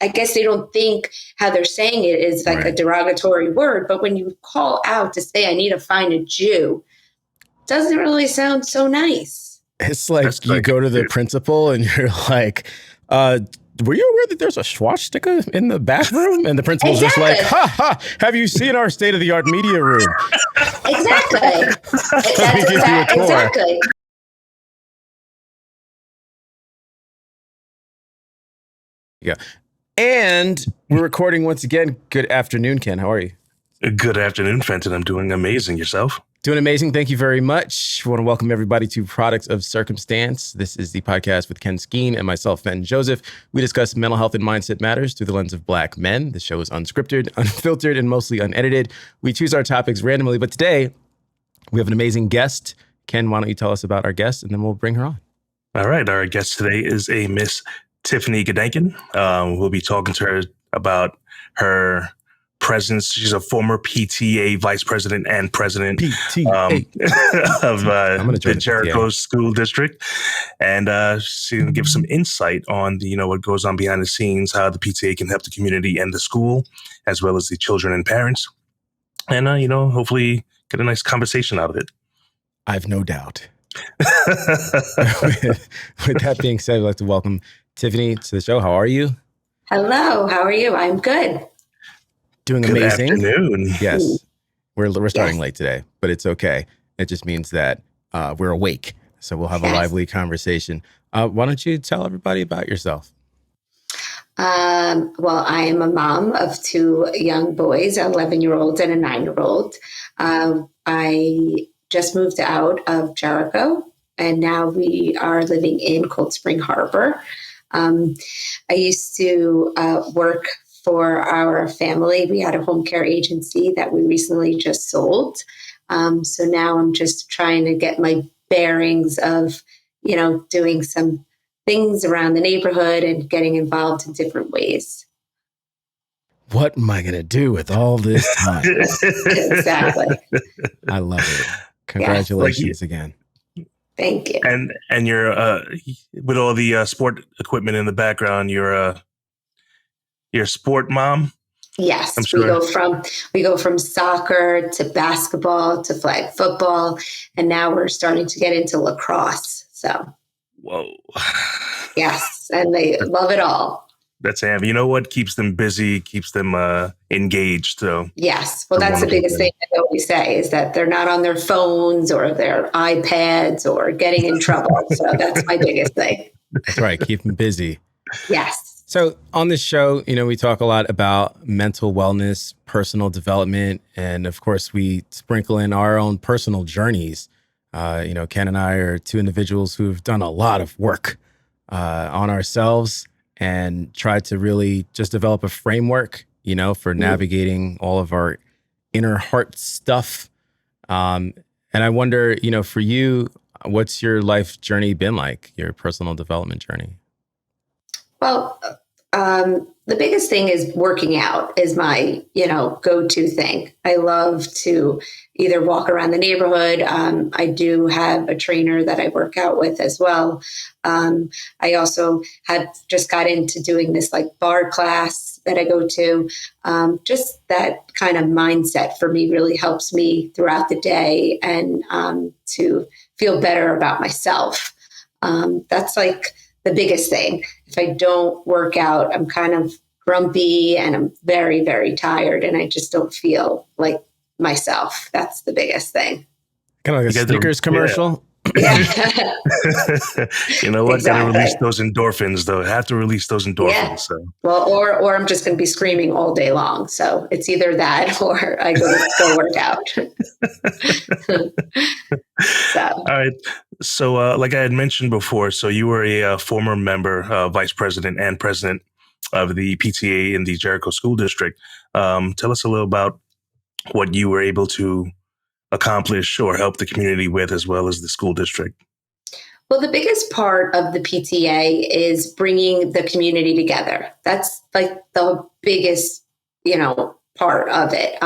I guess they don't think how they're saying it is like a derogatory word. But when you call out to say, I need to find a Jew, it doesn't really sound so nice. It's like you go to the principal and you're like, were you aware that there's a swastika in the bathroom? And the principal's just like, ha ha, have you seen our state-of-the-art media room? Exactly. Exactly. Yeah. And we're recording once again. Good afternoon, Ken. How are you? Good afternoon, Fenton. I'm doing amazing. Yourself? Doing amazing. Thank you very much. I want to welcome everybody to Products of Circumstance. This is the podcast with Ken Skeen and myself, Fenton Joseph. We discuss mental health and mindset matters through the lens of Black men. The show is unscripted, unfiltered, and mostly unedited. We choose our topics randomly, but today we have an amazing guest. Ken, why don't you tell us about our guest, and then we'll bring her on. All right. Our guest today is a Miss Tiffany Gedanken. We'll be talking to her about her presence. She's a former PTA vice president and president of the Jericho School District. And she's going to give some insight on, what goes on behind the scenes, how the PTA can help the community and the school, as well as the children and parents. And, hopefully get a nice conversation out of it. I have no doubt. With that being said, I'd like to welcome Tiffany to the show. How are you? Hello. How are you? I'm good. Doing Good amazing. Afternoon. Yes. We're starting late today, but it's okay. It just means that we're awake. So we'll have a lively conversation. Why don't you tell everybody about yourself? Well, I am a mom of two young boys, an 11-year-old and a 9-year-old. I just moved out of Jericho, and now we are living in Cold Spring Harbor. I used to work for our family. We had a home care agency that we recently just sold. So now I'm just trying to get my bearings of, doing some things around the neighborhood and getting involved in different ways. What am I going to do with all this time? Exactly. I love it. Congratulations again. Thank you. And you're with all the sport equipment in the background, you're a sport mom. Yes, sure. we go from soccer to basketball to flag football, and now we're starting to get into lacrosse. So, whoa, yes, and they love it all. That's heavy. You know what keeps them busy, keeps them engaged. So yes, well, that's the biggest thing I always say is that they're not on their phones or their iPads or getting in trouble. So that's my biggest thing. That's right. Keep them busy. Yes. So on this show, we talk a lot about mental wellness, personal development, and of course, we sprinkle in our own personal journeys. Ken and I are two individuals who've done a lot of work on ourselves and tried to really just develop a framework, for navigating all of our inner heart stuff. And I wonder, for you, what's your life journey been like, your personal development journey? Well, the biggest thing is working out is my, go-to thing. I love to either walk around the neighborhood. I do have a trainer that I work out with as well. I also have just got into doing this like bar class that I go to. Just that kind of mindset for me really helps me throughout the day and to feel better about myself. That's like the biggest thing. If I don't work out, I'm kind of grumpy and I'm very, very tired and I just don't feel like myself. That's the biggest thing. Kind of like a Snickers commercial. Yeah. You know what? Exactly. Gotta release those endorphins, though. Have to release those endorphins. Yeah. So. Well, or I'm just going to be screaming all day long. So it's either that or I go work out. So. All right. So, like I had mentioned before, so you were a former member, vice president and president of the PTA in the Jericho School District. Tell us a little about what you were able to accomplish or help the community with, as well as the school district. Well, the biggest part of the PTA is bringing the community together. That's like the biggest, part of it.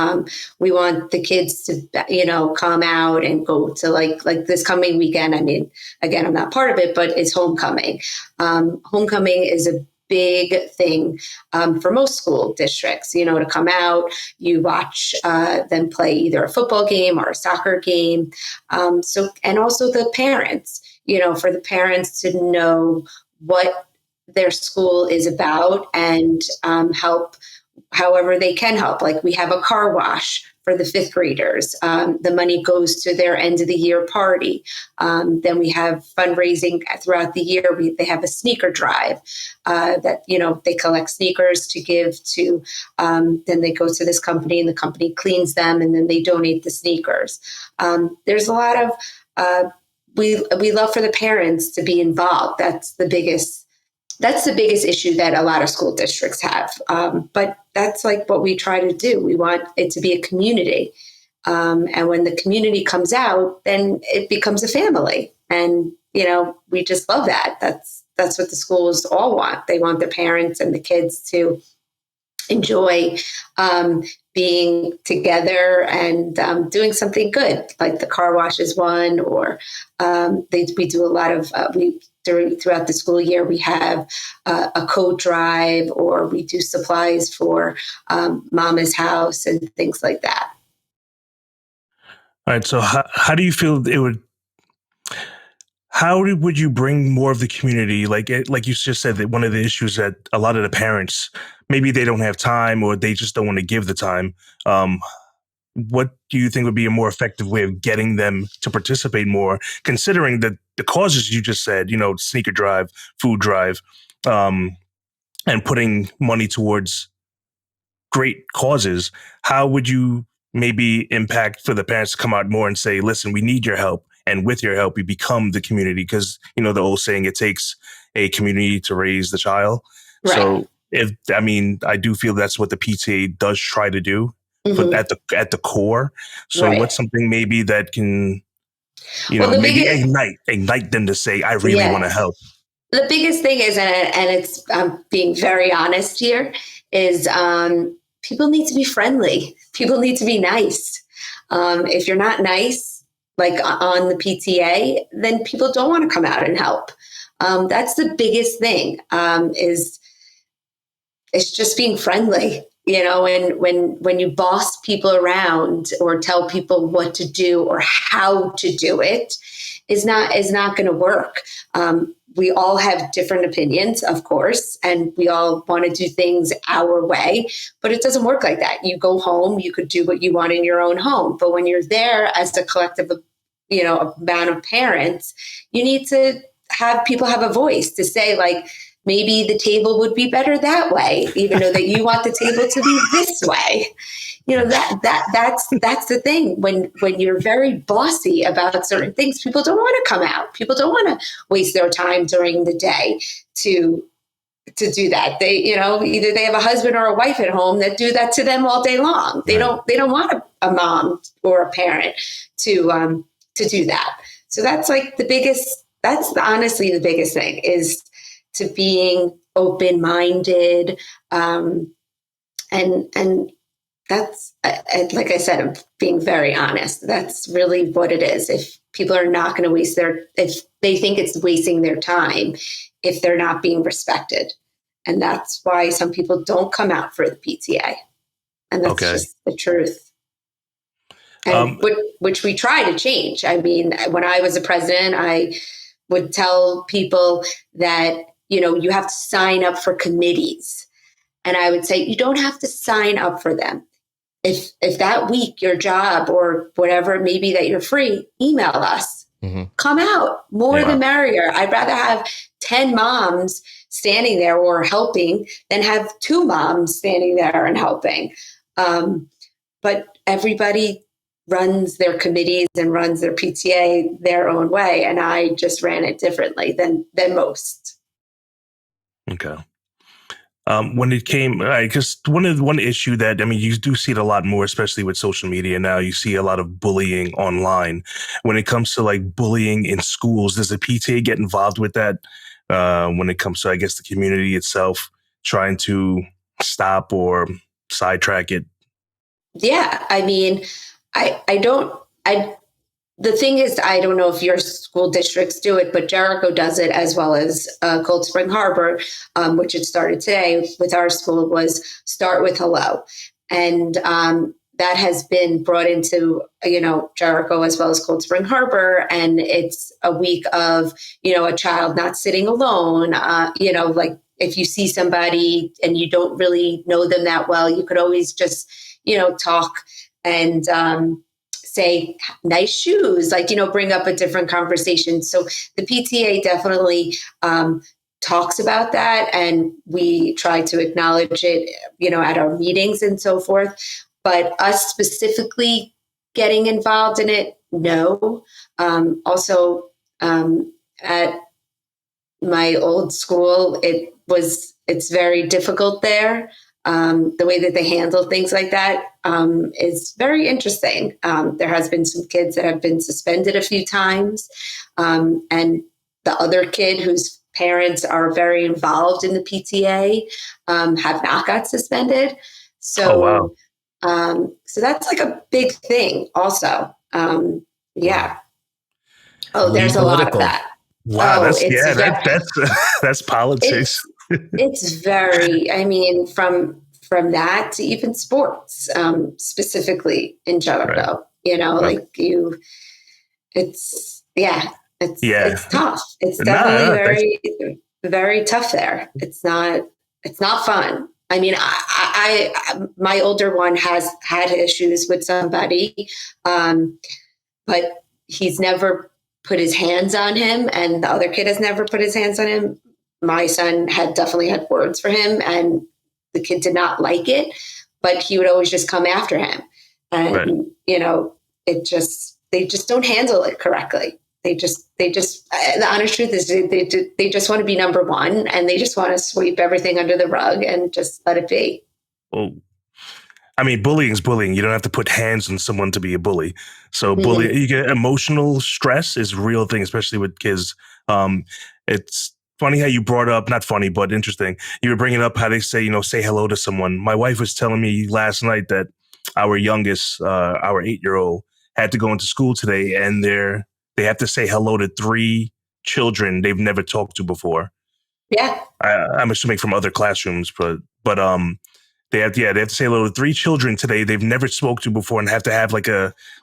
We want the kids to, come out and go to like this coming weekend. I mean, again, I'm not part of it, but it's homecoming. Homecoming is a big thing for most school districts, to come out, you watch them play either a football game or a soccer game. And also the parents, for the parents to know what their school is about and help however they can help. Like we have a car wash for the fifth graders. The money goes to their end of the year party. Then we have fundraising throughout the year. They have a sneaker drive that, they collect sneakers to give to, then they go to this company and the company cleans them and then they donate the sneakers. There's a lot of, we love for the parents to be involved. That's the biggest issue that a lot of school districts have. But that's like what we try to do. We want it to be a community. And when the community comes out, then it becomes a family. And, we just love that. That's what the schools all want. They want the parents and the kids to enjoy being together and doing something good, like the car wash is one, or we do a lot of, throughout the school year, we have a coat drive, or we do supplies for Mama's house and things like that. All right. So how do you feel it would? How would you bring more of the community? Like you just said, that one of the issues that a lot of the parents, maybe they don't have time or they just don't want to give the time. What do you think would be a more effective way of getting them to participate more, considering that the causes you just said, sneaker drive, food drive, and putting money towards great causes? How would you maybe impact for the parents to come out more and say, listen, we need your help. And with your help, we become the community, because, the old saying, it takes a community to raise the child. Right. So I do feel that's what the PTA does try to do, but at the core. So right. What's something maybe that can, maybe ignite them to say, I really want to help? The biggest thing is, and it's being very honest here, is people need to be friendly. People need to be nice. If you're not nice, like on the PTA, then people don't want to come out and help. That's the biggest thing, is it's just being friendly, and when you boss people around or tell people what to do or how to do it, is not going to work. We all have different opinions, of course, and we all want to do things our way, but it doesn't work like that. You go home, you could do what you want in your own home, but when you're there as a collective, amount of parents, you need to have people have a voice to say, like, maybe the table would be better that way, even though that you want the table to be this way. That's the thing. When you're very bossy about certain things, people don't want to come out. People don't want to waste their time during the day to do that. They, either they have a husband or a wife at home that do that to them all day long. They don't want a mom or a parent to do that. So that's like honestly the biggest thing, is to being open-minded. And that's, like I said, I'm being very honest. That's really what it is. If people are not going to if they think it's wasting their time, if they're not being respected. And that's why some people don't come out for the PTA. And that's just the truth. And which we try to change. I mean, when I was a president, I would tell people that, you have to sign up for committees. And I would say, you don't have to sign up for them. If that week, your job or whatever it may be that you're free, email us. Mm-hmm. Come out. More the merrier. I'd rather have 10 moms standing there or helping than have 2 moms standing there and helping. But everybody runs their committees and runs their PTA their own way. And I just ran it differently than most. Okay. When it came, just one issue that, you do see it a lot more, especially with social media now, you see a lot of bullying online. When it comes to like bullying in schools, does the PTA get involved with that? When it comes to, I guess, the community itself trying to stop or sidetrack it? Yeah. I mean, the thing is, I don't know if your school districts do it, but Jericho does it, as well as Cold Spring Harbor, which it started today with our school, was start with hello. And that has been brought into, Jericho as well as Cold Spring Harbor. And it's a week of, a child not sitting alone, like if you see somebody and you don't really know them that well, you could always just, talk and say nice shoes, bring up a different conversation. So the PTA definitely talks about that, and we try to acknowledge it, at our meetings and so forth. But us specifically getting involved in it, no. Also, at my old school, it's very difficult there. The way that they handle things like that is very interesting. There has been some kids that have been suspended a few times, and the other kid whose parents are very involved in the PTA have not got suspended. So, oh, wow. So that's like a big thing also. Yeah. Oh, there's a lot of that. Wow, Oh, that's politics. It's very, from that to even sports, specifically in Jericho, Right. it's tough. It's definitely very, very tough there. It's not fun. My older one has had issues with somebody, but he's never put his hands on him, and the other kid has never put his hands on him. My son had definitely had words for him, and the kid did not like it, but he would always just come after him. And, Right. they just don't handle it correctly. The honest truth is they just want to be number one, and they just want to sweep everything under the rug and just let it be. Well, bullying is bullying. You don't have to put hands on someone to be a bully. So bullying, you get emotional stress is a real thing, especially with kids. It's funny how you brought up, not funny, but interesting. You were bringing up how they say, say hello to someone. My wife was telling me last night that our youngest, our 8-year-old, had to go into school today, and they have to say hello to 3 children they've never talked to before. Yeah. I'm assuming from other classrooms, but they have to say hello to 3 children today they've never spoke to before, and have to have like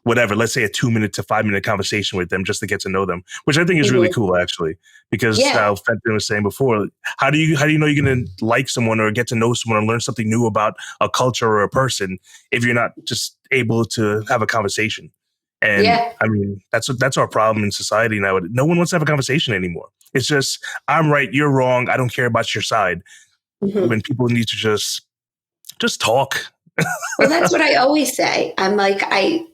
let's say a 2-minute to 5-minute conversation with them just to get to know them, which I think is really cool, actually, because how Fenton was saying before, how do you know you're going to like someone or get to know someone or learn something new about a culture or a person if you're not just able to have a conversation? And that's our problem in society now. No one wants to have a conversation anymore. It's just, I'm right, you're wrong, I don't care about your side. When people need to just talk. Well, that's what I always say. I'm like, I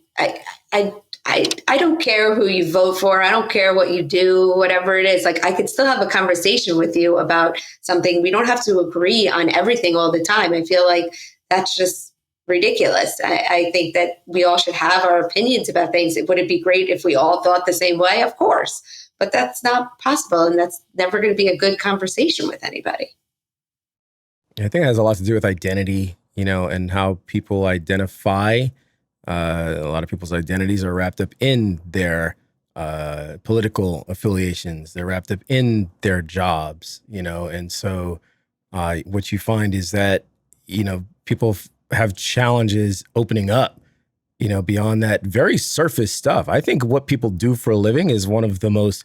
don't care who you vote for. I don't care what you do, whatever it is. Like, I could still have a conversation with you about something. We don't have to agree on everything all the time. I feel like that's just ridiculous. I think that we all should have our opinions about things. Would it be great if we all thought the same way? Of course. But that's not possible. And that's never going to be a good conversation with anybody. I think it has a lot to do with identity, and how people identify. A lot of people's identities are wrapped up in their political affiliations. They're wrapped up in their jobs, and so what you find is that, people have challenges opening up, beyond that very surface stuff. I think what people do for a living is one of the most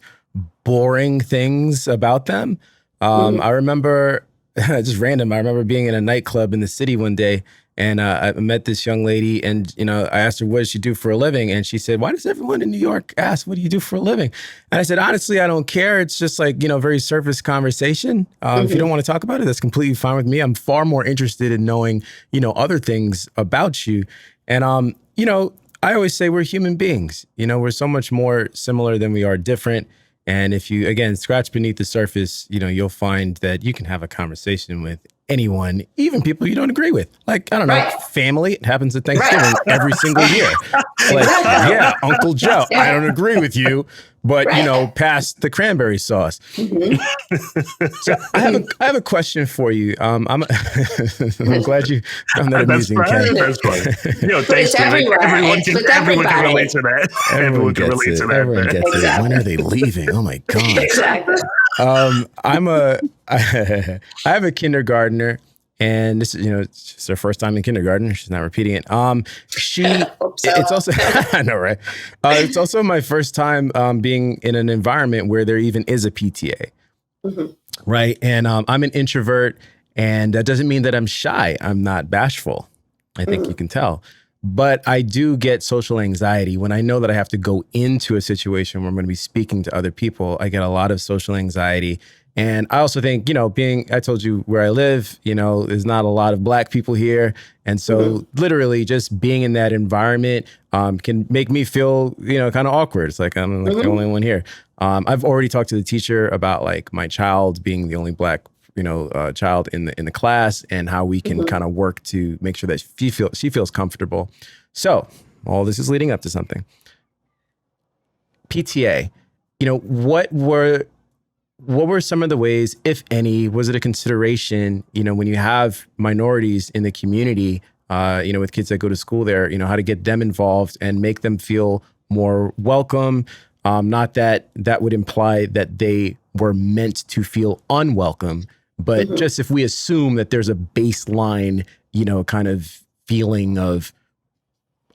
boring things about them. I remember, just random, I remember being in a nightclub in the city one day, and I met this young lady, and, I asked her, what does she do for a living? And she said, why does everyone in New York ask, what do you do for a living? And I said, honestly, I don't care. It's just like, very surface conversation. If you don't want to talk about it, that's completely fine with me. I'm far more interested in knowing, other things about you. And, I always say we're human beings. We're so much more similar than we are different. And if you, again, scratch beneath the surface, you'll find that you can have a conversation with anyone, even people you don't agree with. Like, I don't know, Right. family. It happens at Thanksgiving every single year. Like, Exactly. yeah, Uncle Joe, Yeah. I don't agree with you, but Right. you know, pass the cranberry sauce. So I have a question for you. I'm glad you found that That's amusing, Ken. fine. That's fine. But it's everywhere. Everyone It's can with everyone can everybody. relate to that. Everyone can gets relate to it. that. Everyone man. gets it. Exactly. When are they leaving? Oh my God. Exactly. I have a kindergartner, and this is, you know, it's her first time in kindergarten. She's not repeating it. Hope so. It's also, I know, right? It's also my first time being in an environment where there even is a PTA, right? And I'm an introvert, and that doesn't mean that I'm shy. I'm not bashful. I think you can tell. But I do get social anxiety when I know that I have to go into a situation where I'm going to be speaking to other people. I get a lot of social anxiety. And I also think, you know, I told you where I live, you know, there's not a lot of Black people here. And so literally just being in that environment can make me feel, you know, kind of awkward. It's like I'm like the only one here. I've already talked to the teacher about like my child being the only Black child in the class, and how we can kind of work to make sure that she feels comfortable. So all this is leading up to something. PTA, you know, what were some of the ways, if any, was it a consideration, you know, when you have minorities in the community, you know, with kids that go to school there, you know, how to get them involved and make them feel more welcome? Not that would imply that they were meant to feel unwelcome, but just if we assume that there's a baseline, you know, kind of feeling of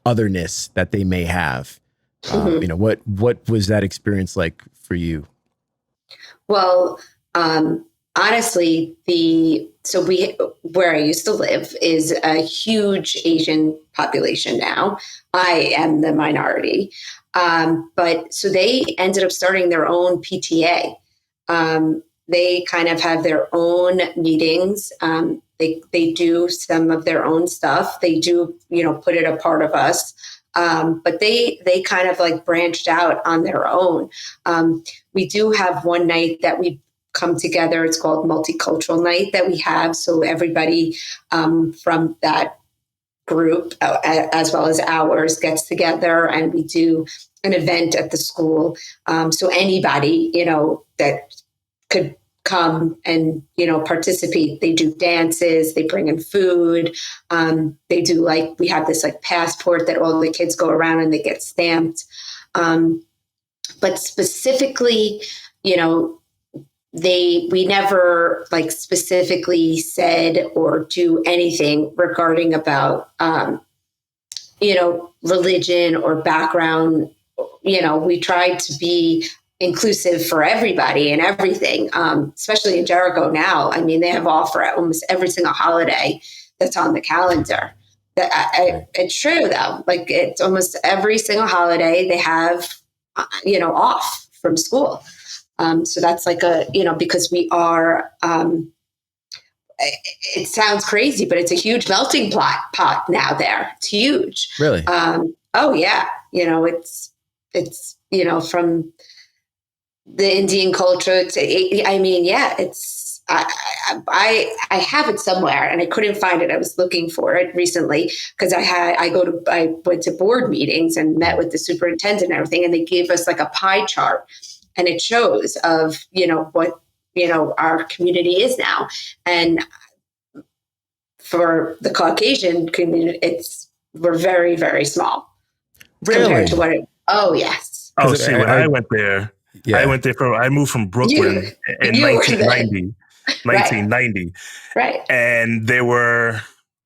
otherness that they may have, you know, what was that experience like for you? Well, honestly, where I used to live is a huge Asian population now. I am the minority. But so they ended up starting their own PTA. They kind of have their own meetings. They do some of their own stuff. They do, you know, put it a part of us. But they kind of like branched out on their own. We do have one night that we come together. It's called Multicultural Night that we have. So everybody from that group, as well as ours, gets together, and we do an event at the school. So anybody, you know, that could come and, you know, participate. They do dances, they bring in food. They do like, we have this like passport that all the kids go around and they get stamped. But specifically, you know, we never like specifically said or do anything regarding about, you know, religion or background. You know, we tried to be inclusive for everybody and everything, especially in Jericho now. I mean, they have off for almost every single holiday that's on the calendar. It's true, though. Like, it's almost every single holiday they have, you know, off from school. So that's like because we are, it sounds crazy, but it's a huge melting pot now there. It's huge. Really? Oh, yeah. You know, it's, you know, from the Indian culture to, I mean, yeah, it's, I have it somewhere and I couldn't find it. I was looking for it recently because I went to board meetings and met with the superintendent and everything. And they gave us like a pie chart, and it shows of, you know, what, you know, our community is now. And for the Caucasian community, we're very, very small. Really? Compared to oh, yes. Oh, see, when I went there, yeah. I moved from Brooklyn in 1990. Right. And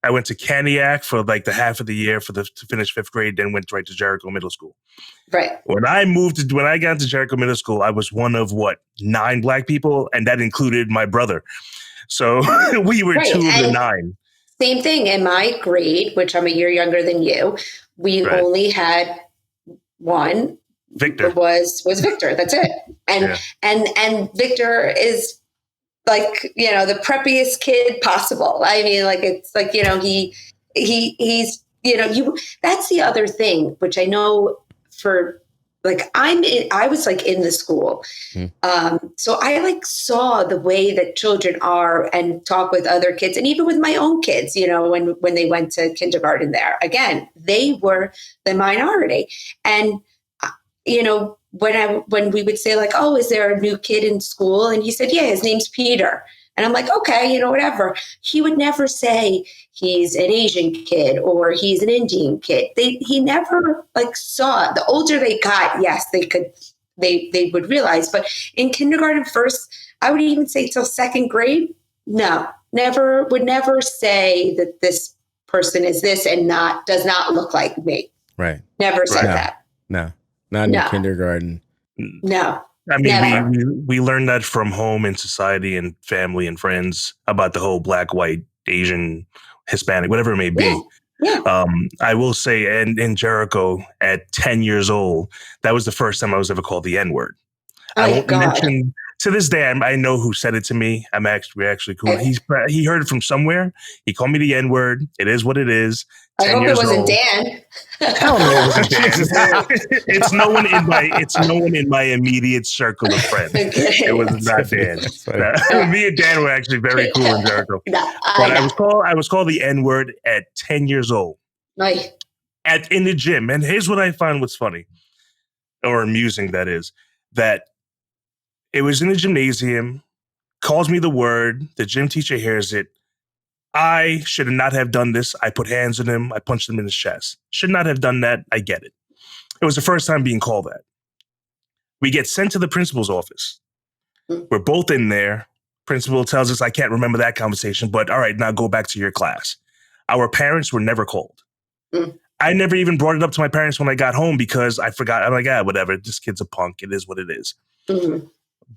I went to Caniac for like the half of the year to finish fifth grade, then went right to Jericho Middle School. Right. When I got to Jericho Middle School, I was one of 9 Black people, and that included my brother. So we were 2 of the 9. Same thing in my grade, which I'm a year younger than you. We only had one. Victor was Victor. That's it. And Victor is like, you know, the preppiest kid possible. I mean, like, it's like, you know, he's, you know, that's the other thing, which I know for I was like in the school. So I like saw the way that children are and talk with other kids, and even with my own kids, when they went to kindergarten there, again, they were the minority. And, when we would say like, oh, is there a new kid in school? And he said, yeah, his name's Peter. And I'm like, okay, whatever. He would never say he's an Asian kid or he's an Indian kid. He never like saw. The older they got, yes, they would realize. But in kindergarten, first, I would even say till second grade, no, would never say that this person is this and does not look like me. Right. Never said that. No, not in kindergarten. No. I mean, we learned that from home and society and family and friends about the whole black, white, Asian, Hispanic, whatever it may be. Yeah. I will say, and in Jericho at 10 years old, that was the first time I was ever called the N-word. I won't mention, to this day, I know who said it to me. We're actually cool. He heard it from somewhere. He called me the N-word. It is what it is. I hope it wasn't Dan. Hell no, it wasn't Dan. It's no one in my immediate circle of friends. It was not Dan. Me and Dan were actually very cool in Jericho. But I was called the N-word at 10 years old. Right. In the gym. And here's what I find what's funny or amusing, that is, that it was in the gymnasium, calls me the word, the gym teacher hears it. I should not have done this. I put hands on him. I punched him in his chest. Should not have done that. I get it. It was the first time being called that. We get sent to the principal's office. We're both in there. Principal tells us, I can't remember that conversation, but all right, now go back to your class. Our parents were never called. I never even brought it up to my parents when I got home because I forgot. I'm like, whatever. This kid's a punk. It is what it is. Mm-hmm.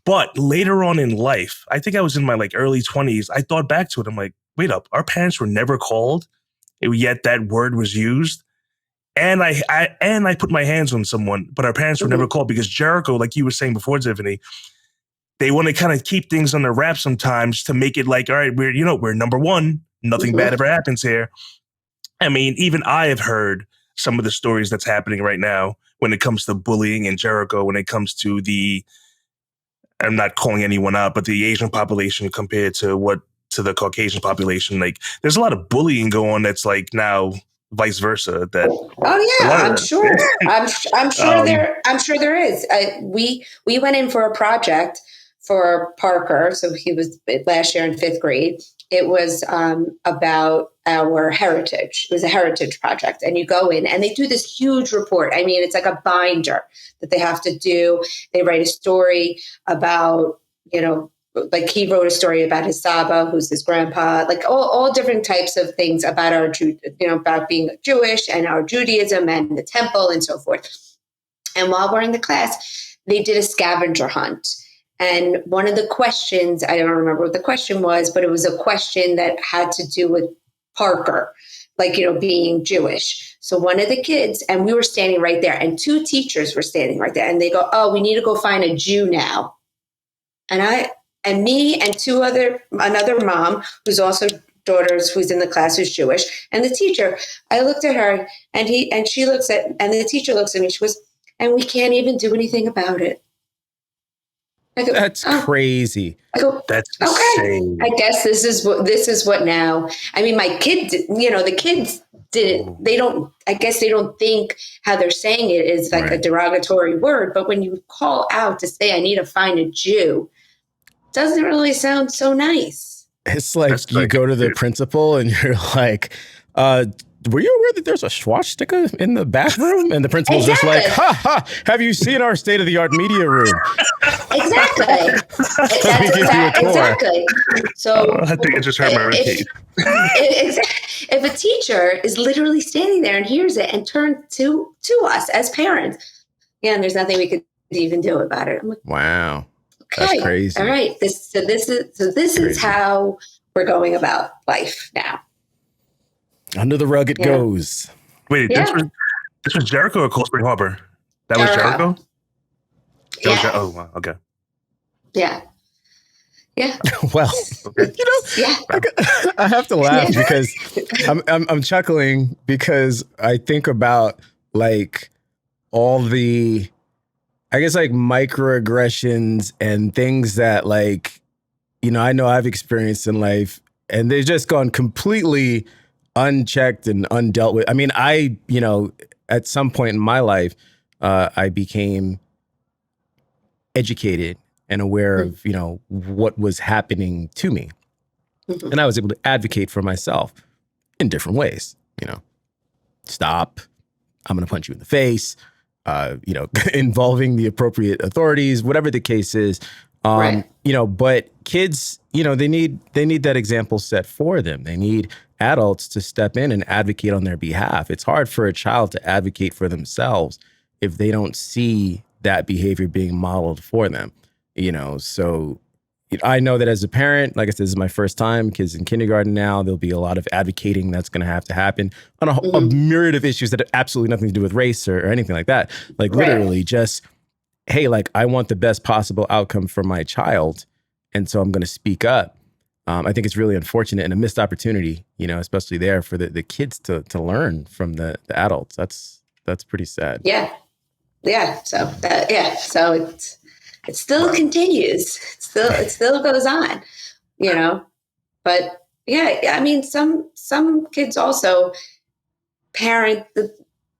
But later on in life, I think I was in my early 20s. I thought back to it. I'm like, wait up, our parents were never called, yet that word was used. And I put my hands on someone, but our parents were never called because Jericho, like you were saying before, Tiffany, they want to kind of keep things on their wrap sometimes to make it like, all right, we're number one. Nothing bad ever happens here. I mean, even I have heard some of the stories that's happening right now when it comes to bullying in Jericho, when it comes to I'm not calling anyone out, but the Asian population compared to the Caucasian population, there's a lot of bullying going on that's now vice versa. I'm sure. I'm sure there is. We went in for a project for Parker, so he was last year in 5th grade. It was about our heritage. It was a heritage project, and you go in and they do this huge report. I mean, it's like a binder that they have to do. They write a story about, he wrote a story about his Saba, who's his grandpa, all different types of things about about being Jewish and our Judaism and the temple and so forth. And while we're in the class, they did a scavenger hunt. And one of the questions, I don't remember what the question was, but it was a question that had to do with Parker, being Jewish. So one of the kids, and we were standing right there, and 2 teachers were standing right there, and they go, oh, we need to go find a Jew now. And me and another mom who's also daughters who's in the class who's Jewish, and the teacher, I looked at her and the teacher looks at me, she goes, and we can't even do anything about it. I go, that's crazy. I go, that's okay. insane. I guess this is what now. I mean, my kid, the kids didn't. They don't. I guess they don't think how they're saying it is a derogatory word. But when you call out to say, "I need to find a Jew," it doesn't really sound so nice. It's you go to the principal and you're like, were you aware that there's a swastika in the bathroom? And the principal's just like, ha ha, have you seen our state-of-the-art media room? Exactly. Exactly. So I think I just heard my repeat. If a teacher is literally standing there and hears it and turns to us as parents, and there's nothing we could even do about it. I'm like, wow. Okay. That's crazy. All right. This is how we're going about life now. Under the rug it goes. Wait, this was Jericho or Cold Spring Harbor? That was Jericho? Oh, wow. Okay. Yeah. Yeah. Well, I have to laugh because I'm chuckling because I think about all the I guess like microaggressions and things that like, I know I've experienced in life and they've just gone completely unchecked and undealt with. I mean, at some point in my life, I became educated and aware of, what was happening to me. And I was able to advocate for myself in different ways, stop, I'm going to punch you in the face, involving the appropriate authorities, whatever the case is. Right. But kids, they need that example set for them. They need adults to step in and advocate on their behalf. It's hard for a child to advocate for themselves if they don't see that behavior being modeled for them, so I know that as a parent, like I said, this is my first time, kids in kindergarten now, there'll be a lot of advocating that's going to have to happen on a myriad of issues that have absolutely nothing to do with race or anything like that. Like literally just, hey, like I want the best possible outcome for my child. And so I'm going to speak up. I think it's really unfortunate and a missed opportunity, especially there for the kids to learn from the adults. That's pretty sad. Yeah. Yeah. So it still continues. It still goes on, but yeah, I mean, some kids also parent that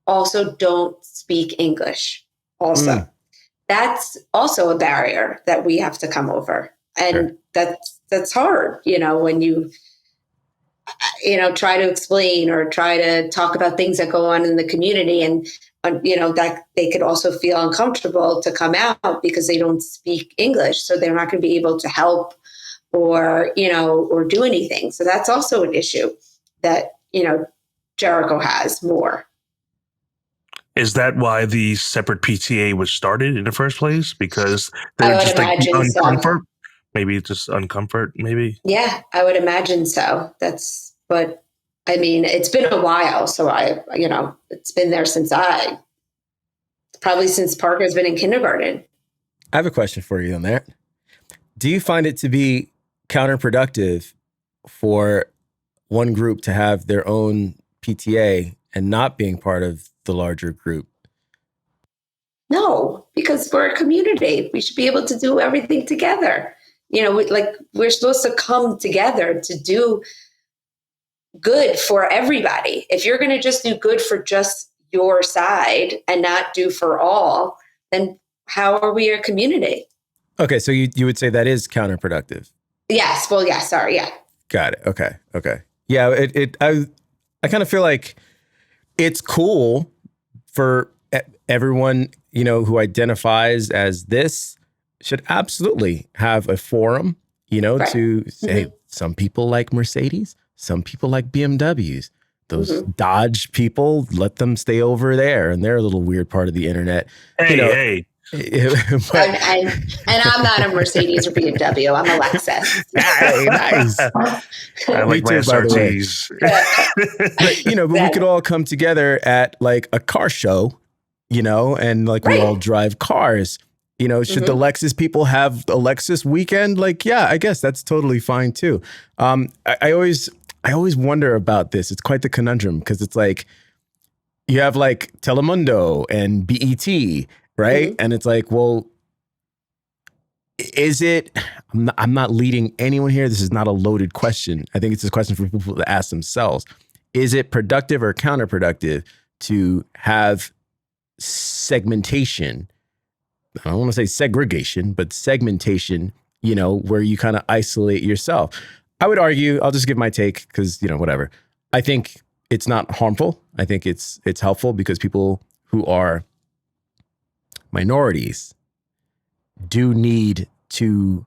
also don't speak English also. That's also a barrier that we have to come over. And that's hard, when you try to explain or try to talk about things that go on in the community and, that they could also feel uncomfortable to come out because they don't speak English. So they're not going to be able to help or do anything. So that's also an issue that, Jericho has more. Is that why the separate PTA was started in the first place? Because I they're would just like imagine uncomfort? so. Maybe just uncomfort, maybe? Yeah, I would imagine so. But I mean, it's been a while. So it's been there since Parker's been in kindergarten. I have a question for you on that. Do you find it to be counterproductive for one group to have their own PTA and not being part of the larger group? No, because we're a community. We should be able to do everything together. We're supposed to come together to do good for everybody. If you're going to just do good for just your side and not do for all, then how are we a community? Okay, so you would say that is counterproductive. Yes. Well, yeah. Sorry. Yeah. Got it. Okay. Yeah. I kind of feel like it's cool for everyone, who identifies as this should absolutely have a forum, to say some people like Mercedes, some people like BMWs. Those Dodge people, let them stay over there, and they're a little weird part of the internet. Hey. But, and I'm not a Mercedes or BMW. I'm a Lexus. Hey, nice. I like my SRTs. But we could all come together at like a car show, and like we all drive cars. Should the Lexus people have a Lexus weekend? Like, yeah, I guess that's totally fine too. I always wonder about this. It's quite the conundrum because it's like you have like Telemundo and BET, right? And it's like, well, is it? I'm not leading anyone here. This is not a loaded question. I think it's a question for people to ask themselves. Is it productive or counterproductive to have segmentation? I don't want to say segregation, but segmentation, where you kind of isolate yourself. I would argue, I'll just give my take because, whatever. I think it's not harmful. I think it's helpful because people who are minorities do need to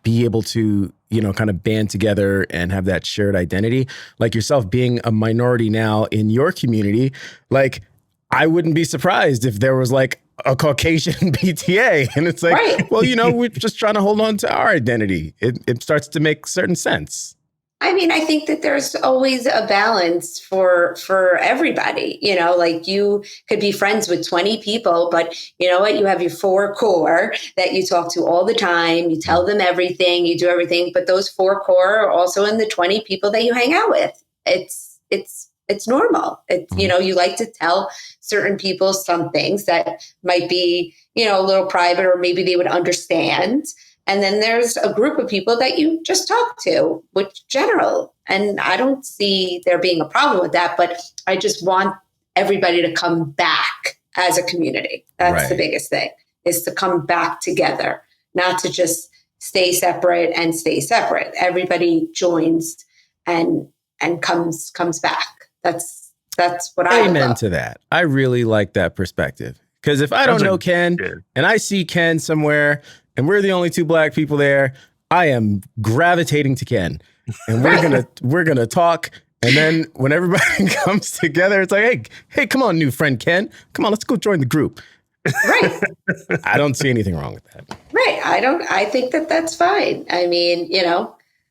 be able to, kind of band together and have that shared identity. Like yourself being a minority now in your community, like I wouldn't be surprised if there was like a Caucasian PTA. And it's like, well, we're just trying to hold on to our identity. It starts to make certain sense. I mean, I think that there's always a balance for everybody. Like you could be friends with 20 people, but you know what? You have your 4 core that you talk to all the time. You tell them everything, you do everything, but those 4 core are also in the 20 people that you hang out with. It's it's normal. It's, you like to tell certain people some things that might be, a little private, or maybe they would understand. And then there's a group of people that you just talk to, which general. And I don't see there being a problem with that, but I just want everybody to come back as a community. That's the biggest thing, is to come back together, not to just stay separate and stay separate. Everybody joins and comes back. That's what I Amen love. to that. I really like that perspective. Because if I don't know Ken and I see Ken somewhere and we're the only two Black people there, I am gravitating to Ken, and we're gonna talk. And then when everybody comes together, it's like, hey, come on, new friend Ken, come on, let's go join the group. Right. I don't see anything wrong with that. Right. I think that that's fine. I mean,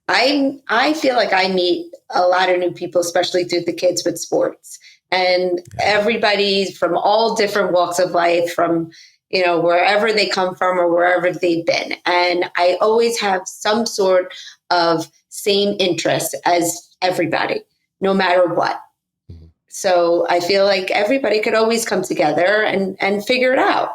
I feel like I meet a lot of new people, especially through the kids with sports, and everybody from all different walks of life, from, wherever they come from or wherever they've been. And I always have some sort of same interest as everybody, no matter what. Mm-hmm. So I feel like everybody could always come together and figure it out.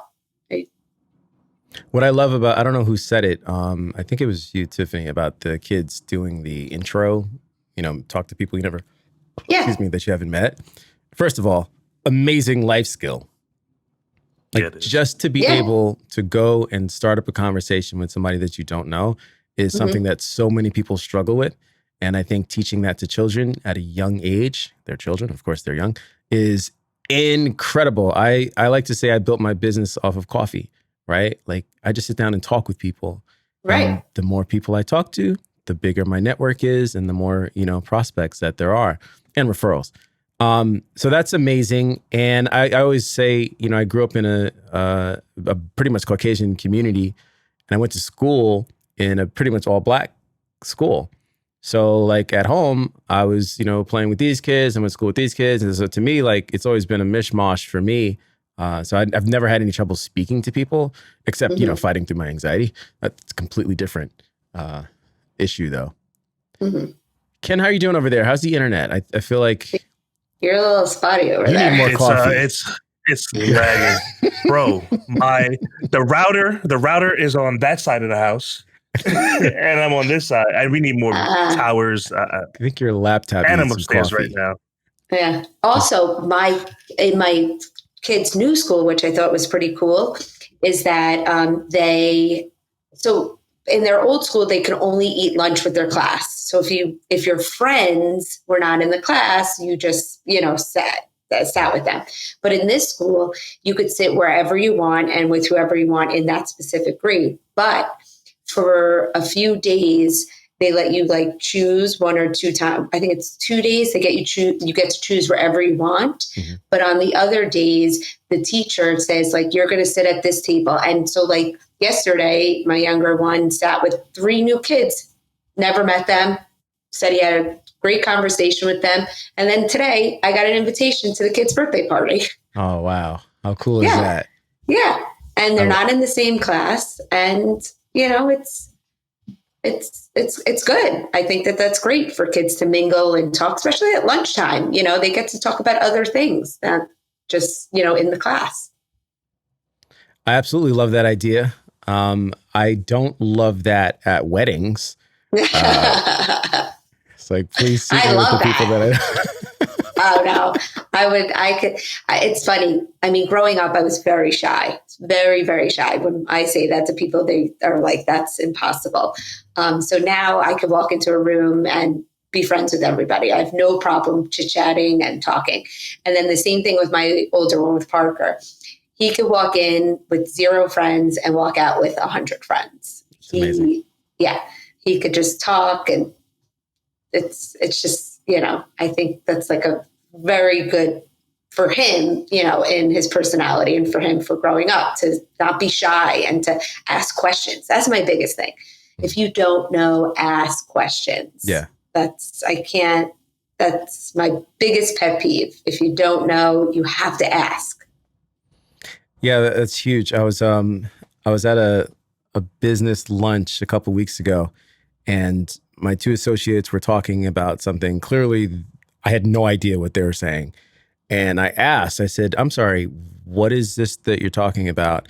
What I love about, I don't know who said it, I think it was you, Tiffany, about the kids doing the intro, talk to people that you haven't met. First of all, amazing life skill. Like, just to be able to go and start up a conversation with somebody that you don't know is something that so many people struggle with. And I think teaching that to children at a young age, they're children, of course they're young, is incredible. I like to say I built my business off of coffee, right? Like, I just sit down and talk with people. Right. And the more people I talk to, the bigger my network is, and the more, prospects that there are, and referrals. So that's amazing. And I always say, I grew up in a pretty much Caucasian community, and I went to school in a pretty much all Black school. So like at home, I was, playing with these kids and went to school with these kids. And so to me, like, it's always been a mishmash for me. So I've never had any trouble speaking to people, except, fighting through my anxiety. That's a completely different issue though. Mm-hmm. Ken, how are you doing over there? How's the internet? I feel like you're a little spotty over there. You need more coffee. It's lagging. Bro, the router is on that side of the house. And I'm on this side. And we need more towers. I think your laptop and needs I'm upstairs some right now. Yeah. Also, in my kids' new school, which I thought was pretty cool, is that so in their old school, they could only eat lunch with their class. So if your friends were not in the class, you just, sat with them. But in this school, you could sit wherever you want and with whoever you want in that specific grade. But for a few days, they let you like choose one or two times. I think it's 2 days. They you get to choose wherever you want. Mm-hmm. But on the other days, the teacher says like, you're going to sit at this table. And so like yesterday, my younger one sat with 3 new kids, never met them, said he had a great conversation with them. And then today I got an invitation to the kid's birthday party. Oh, wow. How cool is that? Yeah. And they're not in the same class. And, it's good. I think that that's great for kids to mingle and talk, especially at lunchtime. They get to talk about other things than just, in the class. I absolutely love that idea. I don't love that at weddings. It's like, please see me with the people that I Oh no, it's funny. I mean, growing up, I was very shy, very, very shy. When I say that to people, they are like, that's impossible. So now I can walk into a room and be friends with everybody. I have no problem chit-chatting and talking. And then the same thing with my older one, with Parker. He could walk in with 0 friends and walk out with 100 friends. It's amazing. He could just talk, and it's just, I think that's like a very good for him, in his personality, and for him for growing up, to not be shy and to ask questions. That's my biggest thing. If you don't know, ask questions. Yeah. That's my biggest pet peeve. If you don't know, you have to ask. Yeah, that's huge. I was at a business lunch a couple weeks ago, and my 2 associates were talking about something. Clearly, I had no idea what they were saying. And I said, I'm sorry, what is this that you're talking about?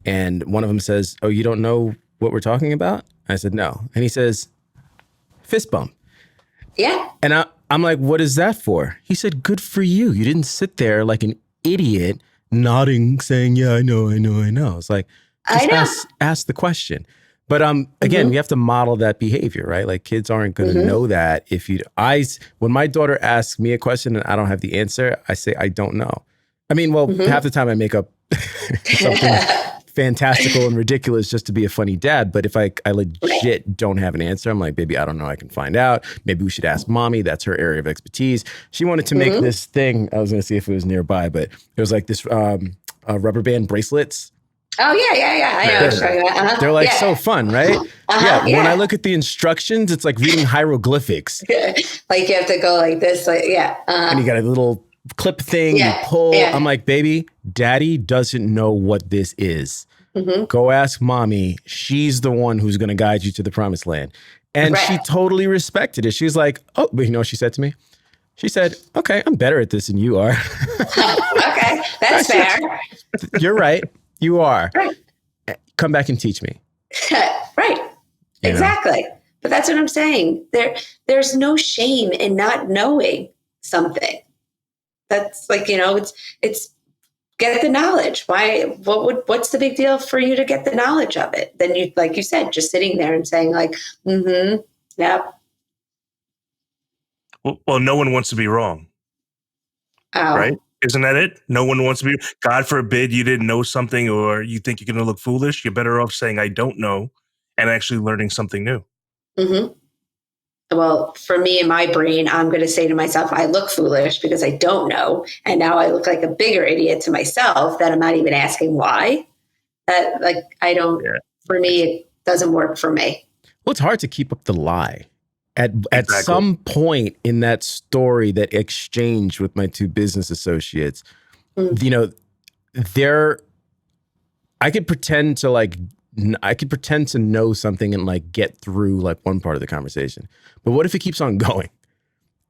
And one of them says, oh, you don't know what we're talking about? I said, no. And he says, fist bump. Yeah. And I'm like, what is that for? He said, good for you. You didn't sit there like an idiot nodding, saying, yeah, I know. It's like, just ask the question. But again, we have to model that behavior, right? Like kids aren't going to know that if when my daughter asks me a question and I don't have the answer, I say, I don't know. I mean, well, half the time I make up something fantastical and ridiculous just to be a funny dad. But if I legit don't have an answer, I'm like, baby, I don't know. I can find out. Maybe we should ask mommy. That's her area of expertise. She wanted to make this thing. I was going to see if it was nearby, but it was like this rubber band bracelets. Oh, yeah. I know what you're talking about. They're like so fun, right? When I look at the instructions, it's like reading hieroglyphics. Like you have to go like this, and you got a little clip thing, you pull. I'm like, baby, daddy doesn't know what this is. Go ask mommy. She's the one who's going to guide you to the promised land. And she totally respected it. She was like, oh, but you know what she said to me? She said, okay, I'm better at this than you are. Okay, that's fair. You're right. You are. Right. Come back and teach me. Right. Exactly. But that's what I'm saying. There's no shame in not knowing something. That's like, it's get the knowledge. What's the big deal for you to get the knowledge of it? Then you, like you said, just sitting there and saying like, yep. Well, no one wants to be wrong. Oh. Right? Isn't that it? No one wants to be, God forbid you didn't know something or you think you're going to look foolish. You're better off saying, I don't know, and actually learning something new. Well, for me in my brain, I'm going to say to myself, I look foolish because I don't know. And now I look like a bigger idiot to myself that I'm not even asking why. That for me, it doesn't work for me. Well, it's hard to keep up the lie. At some point in that story, that exchange with my two business associates, I could pretend to know something and like get through like one part of the conversation. But what if it keeps on going?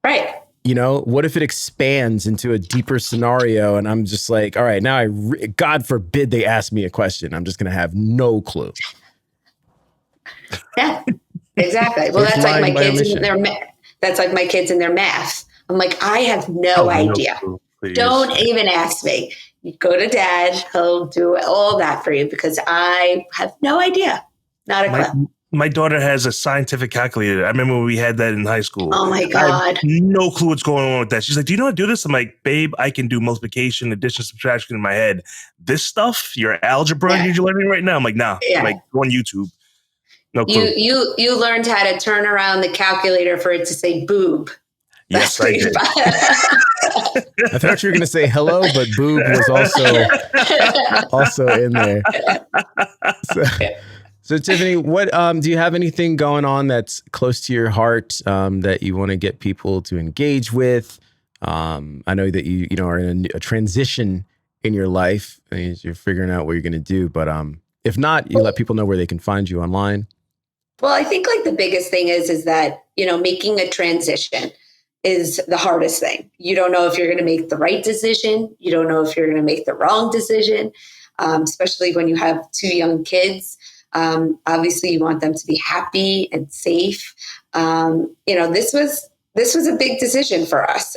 Right. What if it expands into a deeper scenario and I'm just like, all right, now God forbid they ask me a question. I'm just going to have no clue. Yeah. Exactly. Well, that's like my kids in my kids in their math. I'm like, I have no idea. Don't even ask me. You go to dad. He'll do all that for you because I have no idea. Not a clue. My daughter has a scientific calculator. I remember when we had that in high school. Oh my God. I have no clue what's going on with that. She's like, do you know how to do this? I'm like, babe, I can do multiplication, addition, subtraction in my head. This stuff, your algebra you're learning right now. I'm like, nah. I'm like, go on YouTube. No clue. You learned how to turn around the calculator for it to say boob. Yes, I did. I thought you were going to say hello, but boob was also in there. So Tiffany, what do you have anything going on that's close to your heart that you want to get people to engage with? I know that you are in a transition in your life and you're figuring out what you're going to do, but if not, you let people know where they can find you online. Well, I think like the biggest thing is that, making a transition is the hardest thing. You don't know if you're going to make the right decision. You don't know if you're going to make the wrong decision, especially when you have two young kids. Obviously, you want them to be happy and safe. This was a big decision for us.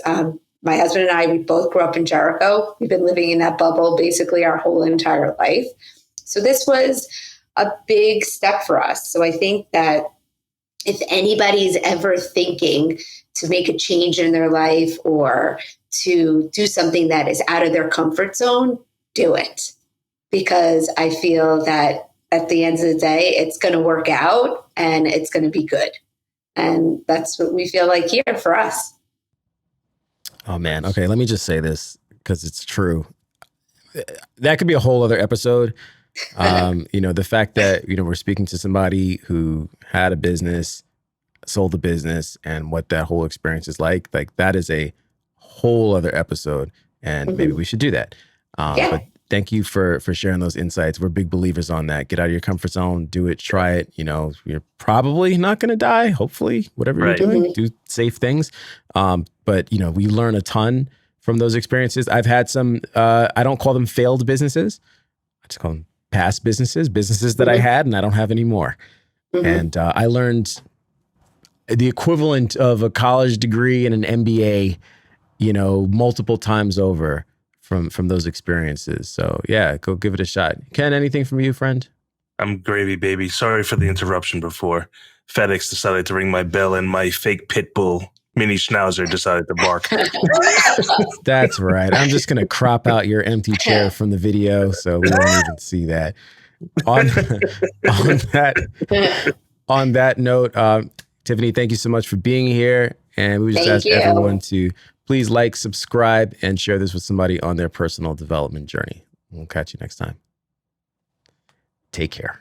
My husband and I, we both grew up in Jericho. We've been living in that bubble basically our whole entire life. So this was a big step for us. So I think that if anybody's ever thinking to make a change in their life or to do something that is out of their comfort zone, do it. Because I feel that at the end of the day, it's going to work out and it's going to be good. And that's what we feel like here for us. Oh, man. Okay, let me just say this because it's true. That could be a whole other episode. The fact that, we're speaking to somebody who had a business, sold the business, and what that whole experience is like that is a whole other episode. And maybe we should do that. But thank you for sharing those insights. We're big believers on that. Get out of your comfort zone, do it, try it. You're probably not going to die. Hopefully, whatever you're doing, do safe things. but we learn a ton from those experiences. I've had some, I don't call them failed businesses. I just call them past businesses that I had and I don't have anymore. And I learned the equivalent of a college degree and an MBA, multiple times over from those experiences. So yeah, go give it a shot. Ken, anything from you, friend? I'm gravy, baby. Sorry for the interruption before. FedEx decided to ring my bell and my fake pit bull mini schnauzer decided to bark. That's right. I'm just going to crop out your empty chair from the video so we won't even see that. On that note, Tiffany, thank you so much for being here. And we just ask everyone to please like, subscribe, and share this with somebody on their personal development journey. We'll catch you next time. Take care.